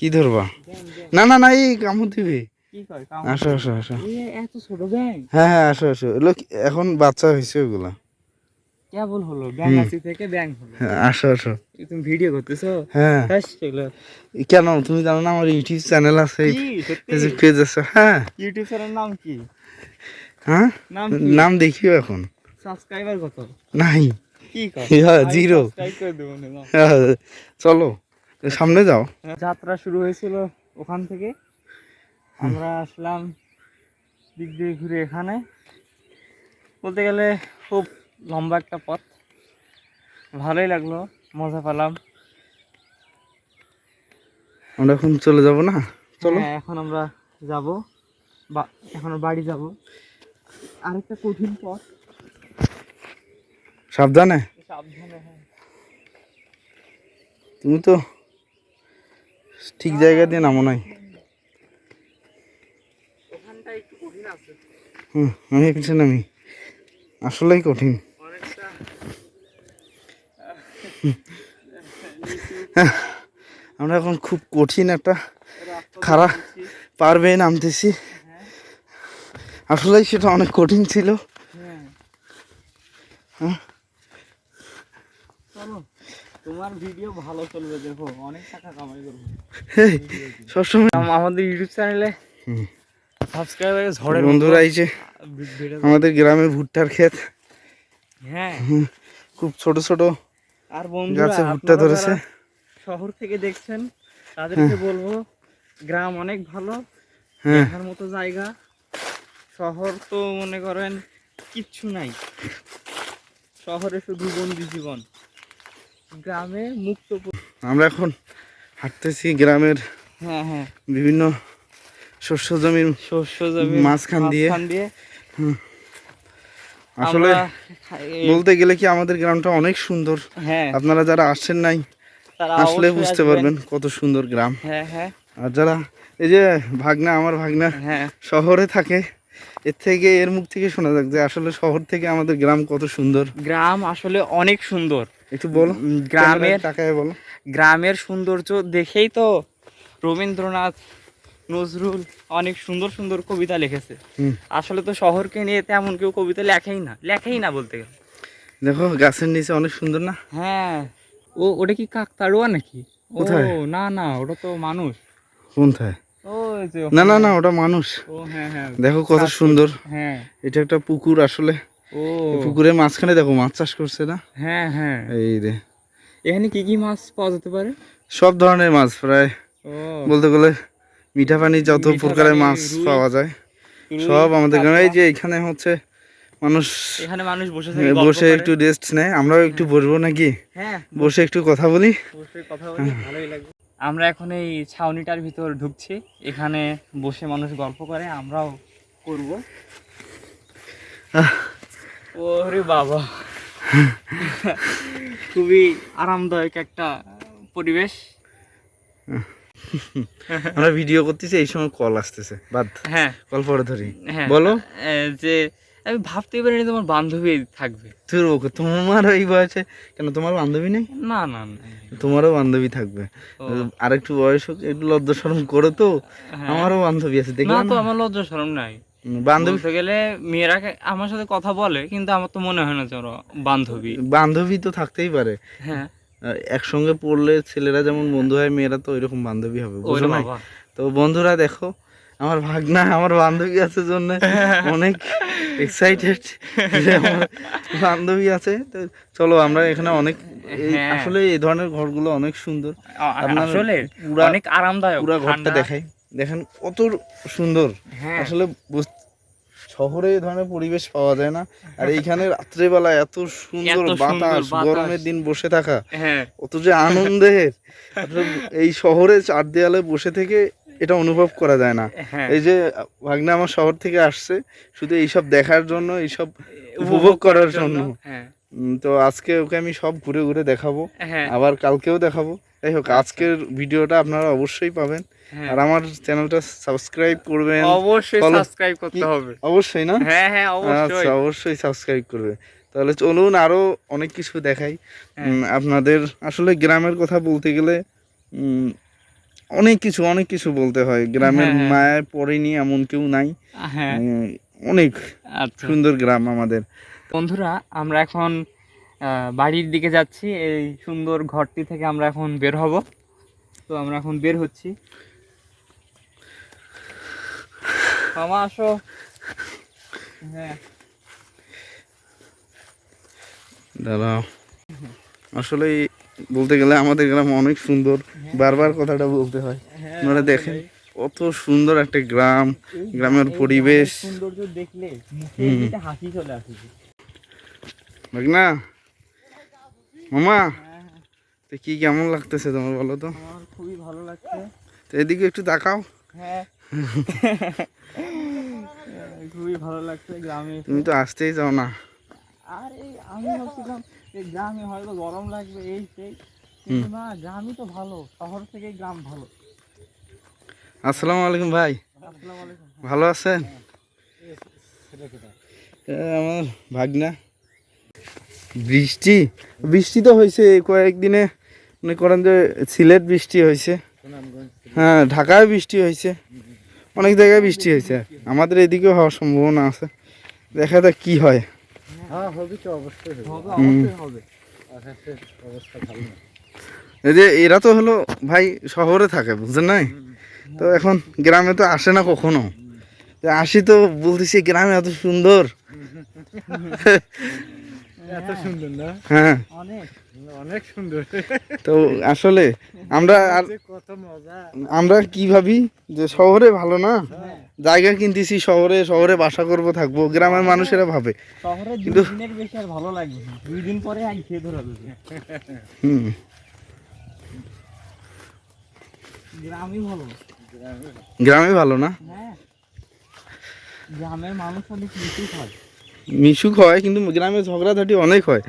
কি ধরবা? না না না, এই কামড় দিবে। আসো আসো আসো। এত ছোট ব্যাং? হ্যাঁ হ্যাঁ, আসো আসো। এগুলো এখন বাচ্চা হয়েছে ওগুলা। কেবল হলো ব্যাং আসি থেকে ব্যাং হলো। আসো আসো। তুমি ভিডিও করতেছো? হ্যাঁ। কেন তুমি জানো না আমার ইউটিউব চ্যানেল আছে, ফেসবুক পেজ আছে? হ্যাঁ। ইউটিউব চ্যানেল নাম কি? হ্যাঁ, নাম কি? নাম দেখিও এখন। সাবস্ক্রাইবার কত? নাই। কি কর? জিরো। সাবস্ক্রাইব করে দেবো না। চলো সামনে যাও। যাত্রা শুরু হয়েছিল ওখান থেকে, আমরা আসলাম দিক দিয়ে ঘুরে এখানে। বলতে গেলে খুব লম্বা একটা পথ, ভালোই লাগলো, মজা পেলাম। আমরা এখন চলে যাব না? চলো। হ্যাঁ, এখন আমরা যাব, এখন বাড়ি যাব। আরেকটা কঠিন পথ, সাবধানে। সাবধানে। হ্যাঁ, তুমি তো ঠিক জায়গা দিয়ে নামো নাই। ওখানটা একটু কঠিন আছে। আমি পিছনে নামি, আসলেই কঠিন। অনেকটা আমরা এখন খুব কঠিন একটা খারাপ পারবে নামতেছি। আসলেই সেটা অনেক কঠিন ছিল। চলো, তোমার ভিডিও ভালো চলবে, দেখো অনেক টাকা কামাই করবো সবসময় আমাদের ইউটিউব চ্যানেলে। সাবস্ক্রাইবার ঝড়ে বন্ধুরা এই যে আমাদের গ্রামে ভুট্টার ক্ষেত। হ্যাঁ, খুব ছোট ছোট আর বন্ধুরা গাছে ভুট্টা ধরেছে। শহর থেকে দেখছেন তাদেরকে বলবো গ্রাম অনেক ভালো, দেখার মতো জায়গা। শহর তো মনে করেন কিচ্ছু নাই, শহরে শুধু বন্দি জীবন, গ্রামে মুক্ত। আমরা এখন হাঁটতেছি গ্রামের হ্যাঁ হ্যাঁ, বিভিন্ন শস্য জমির মাঝখান দিয়ে। আসলে বলতে গেলে কি আমাদের গ্রামটা অনেক সুন্দর। হ্যাঁ, আপনারা যারা আসছেন নাই আসলে বুঝতে পারবেন কত সুন্দর গ্রাম। হ্যাঁ হ্যাঁ, আর যারা এই যে আমার ভাগনা শহরে থাকে, এর মুখ থেকে শোনা যাক যে আসলে শহর থেকে আমাদের গ্রাম কত সুন্দর। গ্রাম আসলে অনেক সুন্দর। একটু বলো, গ্রামের সৌন্দর্য দেখেই তো রবীন্দ্রনাথ, নজরুল অনেক সুন্দর সুন্দর কবিতা লিখেছে। আসলে তো শহরকে নিয়ে তেমন কেউ কবিতা লেখেই না বলতে গেলে। দেখো গাছের নিচে অনেক সুন্দর না? হ্যাঁ, ওটা কি কাকতাড়ুয়া নাকি? কোথায়? না না, ওটা তো মানুষ। কোথায়? না না না, ওটা মানুষ। হ্যাঁ হ্যাঁ, দেখো কত সুন্দর। হ্যাঁ, এটা একটা পুকুর আসলে। পুকুরের মাঝখানে দেখো মাছ চাষ করছে না? হ্যাঁ হ্যাঁ, এই রে। এখানে কি কি মাছ পাওয়া যেতে পারে? সব ধরনের মাছ প্রায়, বলতে গেলে মিঠা পানি যত প্রকারের মাছ পাওয়া যায় সব আমাদের গ্রামে। এই যে এখানে হচ্ছে মানুষ বসে একটু রেস্ট নেয়, আমরাও একটু বসবো নাকি? বসে একটু কথা বলি। ভালোই লাগবে। আমরা এখন এই ছাউনিটার ভিতর ঢুকছি, এখানে বসে মানুষ গল্প করে, আমরাও করব। ওরে বাবা, খুবই আরামদায়ক একটা পরিবেশ। আমরা ভিডিও করতেছি, এই সময় কল আসতেছে, বাদ। হ্যাঁ, কল পরে ধরি। বলো যে আমি ভাবতেই পারিনি তোমার বান্ধবী থাকবে। তোমার এই বয়সে কেন তোমার বান্ধবী নেই? না না, তোমারও বান্ধবী থাকবে। আর একটু বয়স হোক, একটু লজ্জা শরম করো তো। আমারও বান্ধবী আছে, দেখলাম তো আমার লজ্জা শরম নাই। বান্ধবী গেলে মেয়েরা আমার সাথে কথা বলে, কিন্তু আমার তো মনে হয় না যে ওরা বান্ধবী তো থাকতেই পারে। হ্যাঁ, একসঙ্গে পড়লে ছেলেরা যেমন বন্ধু হয়, মেয়েরা তো ওইরকম বান্ধবী হবে, বুঝো না? তো বন্ধুরা দেখো, আমার ভাগনা আমার বান্ধবী আছে জন্য অনেক এক্সাইটেড যে আমার বান্ধবী আছে। তো চলো আমরা এখানে অনেক, আসলে এই ধরনের ঘরগুলো অনেক সুন্দর, আসলে অনেক আরামদায়ক। পুরো ঘরটা দেখাই, দেখেন কত সুন্দর। আসলে শহরে এই ধরনের পরিবেশ পাওয়া যায় না। আর এইখানে রাত্রেবেলা এত সুন্দর বাতাস, গরমের দিন বসে থাকা কত যে আনন্দের। এই শহরে চার দেয়ালে বসে থেকে এটা অনুভব করা যায় না। এই যে ভাগনা আমার শহর থেকে আসছে শুধু এইসব দেখার জন্য, এইসব উপভোগ করার জন্য। তো আজকে ওকে আমি সব ঘুরে ঘুরে দেখাবো, আবার কালকেও দেখাবো। যাই হোক, আজকের ভিডিওটা আপনারা অবশ্যই পাবেন। আর আমার চ্যানেলটা সাবস্ক্রাইব করবেন, অবশ্যই সাবস্ক্রাইব করতে হবে। অবশ্যই না? হ্যাঁ হ্যাঁ, অবশ্যই অবশ্যই সাবস্ক্রাইব করবে। তাহলে চলুন আরো অনেক কিছু দেখাই আপনাদের। আসলে গ্রামের কথা বলতে গেলে অনেক কিছু বলতে হয়, গ্রামের হ্যাঁ, হ্যাঁ। মায়ায় পড়েনি এমন কেউ নাই। হ্যাঁ, অনেক আচ্ছা। সুন্দর গ্রাম আমাদের। বন্ধুরা, আমরা এখন বাড়ির দিকে যাচ্ছি। এই সুন্দর ঘরটি থেকে আমরা এখন বের হব। তো আমরা এখন বের হচ্ছি। মামা আসো। হ্যাঁ, দাঁড়াও, আসলে বলতে গেলে আমাদের গ্রাম অনেক সুন্দর, বারবার কথাটা বলতে হয়। হ্যাঁ, আপনারা দেখেন আসলেই। কত সুন্দর একটা গ্রাম, এই গ্রামের এই পরিবেশ। গ্রামের সৌন্দর্য দেখলে মুখে হুম। এমনিতে হাসি চলে আসে। ভাগনা, মামা, হ্যাঁ, হ্যাঁ, তো কি কেমন লাগতেছে তোমার বলো তো? আমার খুবই ভালো লাগছে। তো এদিকে একটু তাকাও। হ্যাঁ, খুবই ভালো লাগছে গ্রামে এসে। তুমি তো আসতেই চাও না। আর এই আমি ভাবছিলাম এই গ্রামে হয়তো গরম লাগবে এই সেই, কিন্তু না, গ্রামই তো ভালো, শহর থেকে গ্রাম ভালো। আসসালামু আলাইকুম ভাই, আসসালামু আলাইকুম। ভালো আছেন? আমার ভাগনা। বৃষ্টি বৃষ্টি তো হয়েছে কয়েকদিনে, মনে করেন যে সিলেট বৃষ্টি হয়েছে, হ্যাঁ ঢাকায় বৃষ্টি হয়েছে, অনেক জায়গায় বৃষ্টি হয়েছে। আমাদের এদিকেও হওয়ার সম্ভাবনা আছে, দেখা যাক কি হয়। হ্যাঁ, হবে তো, অবশ্যই হবে, অবশ্যই হবে। অবস্থা ভালো না। এই যে এরা তো হলো ভাই শহরে থাকে, বুঝছেন নাই, তো এখন গ্রামে তো আসে না কখনো। তো আসি তো বলতেছি গ্রামে এত সুন্দর। এত সুন্দর না? হ্যাঁ, অনেক অনেক সুন্দর। তো আসলে আমরা আর কত মজা। আমরা কি ভাবি যে শহরে ভালো না, হ্যাঁ, জায়গা কিনতেছি শহরে, শহরে বাসা করব থাকবো, গ্রামের মানুষেরা ভাবে। শহরে দুই কিন্তু- দিনের বেশি আর ভালো লাগবে না, 2 দিন পরে এক খেয়ে ধরা দেবে। হুম, গ্রামই ভালো। গ্রামে ভালো না, হ্যাঁ, গ্রামের মানুষ অনেক মিশুক হয়। মিশুক হয়, কিন্তু গ্রামে ঝগড়াঝাটি অনেক হয়।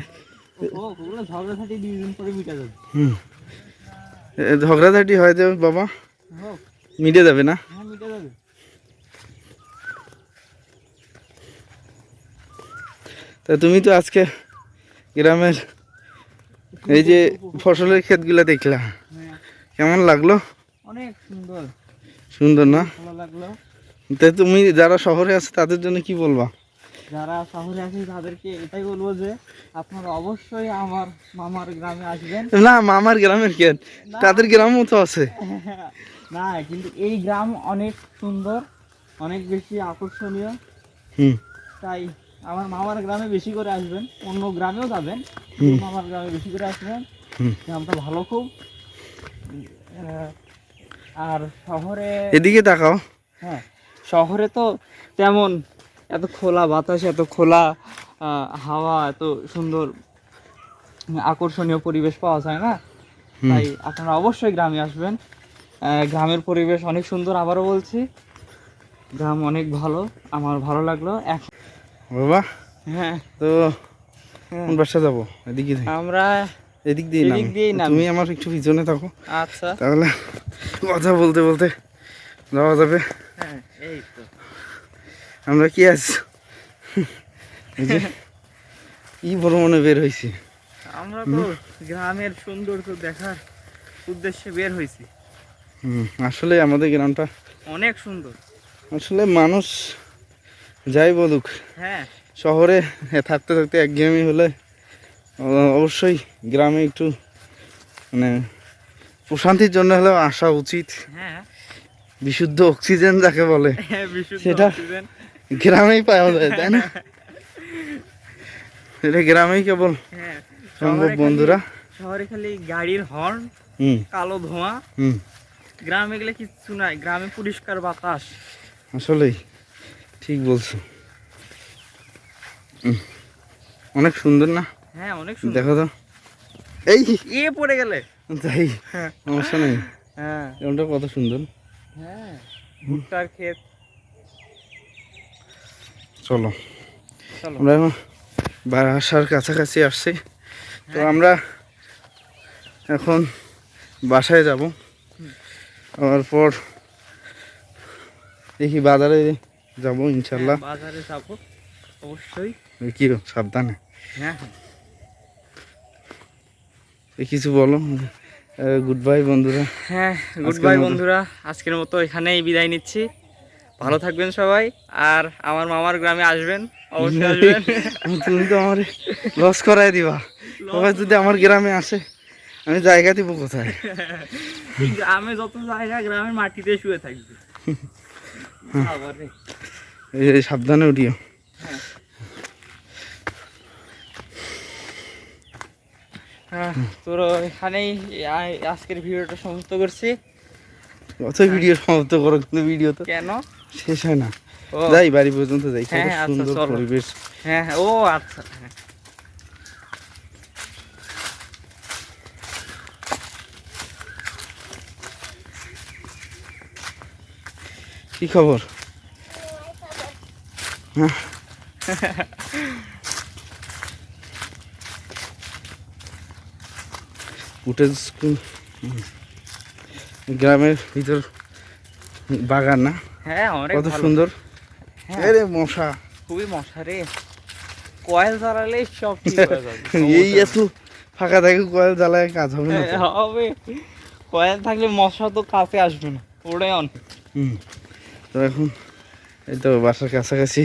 ওগুলো ঝগড়াঝাটি 2 দিন পরে মিটা যাবে। হুম, ঝগড়াঝাটি হয় যে বাবা হোক, মিটে যাবে না। হ্যাঁ, মিটা যাবে। তা তুমি তো আজকে গ্রামের এই যে ফসলের ক্ষেতগুলা দেখলা, হ্যাঁ, কেমন লাগলো? অনেক সুন্দর, সুন্দর না? ভালো লাগলো। তা তুমি যারা শহরে আছে তাদের জন্য কি বলবা? যারা শহরে আছে তাদেরকে এটাই বলবো যে আপনারা অবশ্যই আমার মামার গ্রামে আসবেন। না, মামার গ্রামের ক্ষেত, না। তাদের গ্রামও তো আছে। না, কিন্তু এই গ্রাম অনেক সুন্দর, অনেক বেশি আকর্ষণীয়। হুম, তাই আমার মামার গ্রামে বেশি করে আসবেন, অন্য গ্রামেও যাবেন, কিন্তু মামার গ্রামে বেশি করে আসবেন। হুম। গ্রামটা ভালো খুব। আর শহরে, এদিকে তাকাও। হ্যাঁ, শহরে তো তেমন এত খোলা বাতাস, এত খোলা হাওয়া, এত সুন্দর আকর্ষণীয় পরিবেশ পাওয়া যায় না। হুম। তাই আপনারা অবশ্যই গ্রামে আসবেন। গ্রামের পরিবেশ অনেক সুন্দর, আবারও বলছি, গ্রাম অনেক ভালো, আমার ভালো লাগলো এখন। বাবা, হ্যাঁ, তো কোন বাসা যাবো? এদিকে আমরা এদিক দিয়ে এদিক দিয়েই নামি। তুমি আমার একটু পিছনে থাকো, আচ্ছা, তাহলে কথা বলতে বলতে যাওয়া যাবে। হ্যাঁ, এই তো আমরা কি আজ এই যে কি বড় মনে বের হয়েছি। আমরা তো গ্রামের সৌন্দর্য দেখার উদ্দেশ্যে বের হয়েছি। আসলে আমাদের গ্রামটা অনেক সুন্দর। আসলে মানুষ যাই বলুক, হ্যাঁ, শহরে থাকতে থাকতে একঘেয়েমি হলে অবশ্যই গ্রামে একটু মানে প্রশান্তির জন্য হলেও আসা উচিত। হ্যাঁ, বিশুদ্ধ অক্সিজেন যাকে বলে হ্যাঁ, বিশুদ্ধ সেটা অক্সিজেন। গ্রামেই পাওয়া যায়, তাই না? এটা গ্রামেই কেবল হ্যাঁ, সম্ভব শহরে বন্ধুরা। শহরে খালি গাড়ির হর্ন, হুম, কালো ধোঁয়া। হুম, গ্রামে গেলে কিচ্ছু নাই, গ্রামে পরিষ্কার বাতাস। আসলেই ঠিক বলছো। অনেক সুন্দর না? হ্যাঁ, অনেক সুন্দর। দেখো তো, এই পড়ে গেলে। তাই সমস্যা নেই, হ্যাঁ, গ্রামটা কত সুন্দর। হ্যাঁ, ভুট্টার ক্ষেত। চলো, চলো। আমরা এখন বাসার কাছাকাছি আসছি, তো হ্যাঁ। আমরা এখন বাসায় যাব। যাওয়ার পর দেখি বাজারে যাব ইনশাল্লাহ। হ্যাঁ, বাজারে যাবো অবশ্যই। কি গো, সাবধানে। হ্যাঁ, কিছু বলো, গুড বাই বন্ধুরা। হ্যাঁ গুড আজকের বাই মতো- বন্ধুরা, আজকের মতো এখানেই বিদায় নিচ্ছি। ভালো থাকবেন সবাই, আর আমার মামার গ্রামে আসবেন, অবশ্যই আসবেন। তুমি তো আমার লস করাই দিবা। সবাই যদি আমার গ্রামে আসে আমি জায়গা দিব কোথায়? এই গ্রামে যত জায়গা, গ্রামের মাটিতে শুয়ে থাকবে। বাবারে। এই সাবধানে উঠিও। তোর এখানেই আজকের ভিডিওটা সমাপ্ত করছি। কত ভিডিও সমাপ্ত করো, কিন্তু ভিডিও তো কেন? শেষ হয় না। ও যাই বাড়ি পর্যন্ত যাই, কত হ্যাঁ, আচ্ছা, সুন্দর চলো। পরিবেশ। হ্যাঁ ও আচ্ছা, হ্যাঁ। কি খবর? হ্যাঁ। উঠে স্কুল গ্রামের ভিতর বাগান না, হ্যাঁ অনেক কত ভালো। সুন্দর। হ্যাঁ, এরে মশা, খুবই মশা রে। কয়েল জ্বালালে সব ঠিক হয়ে যাবে। এই এত ফাঁকা থাকে, কয়েল জ্বালায় কাজ হবে না তো। হ্যাঁ, হবে। কয়েল থাকলে মশা তো কাছে আসবে না, ওড়ে অন। হুম। তো এখন এই তো বাসার কাছাকাছি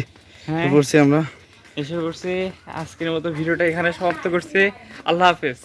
হ্যাঁ পড়ছি আমরা। এসে পড়ছি। আজকের মতো ভিডিওটা এখানে সমাপ্ত করছি। আল্লাহ হাফেজ।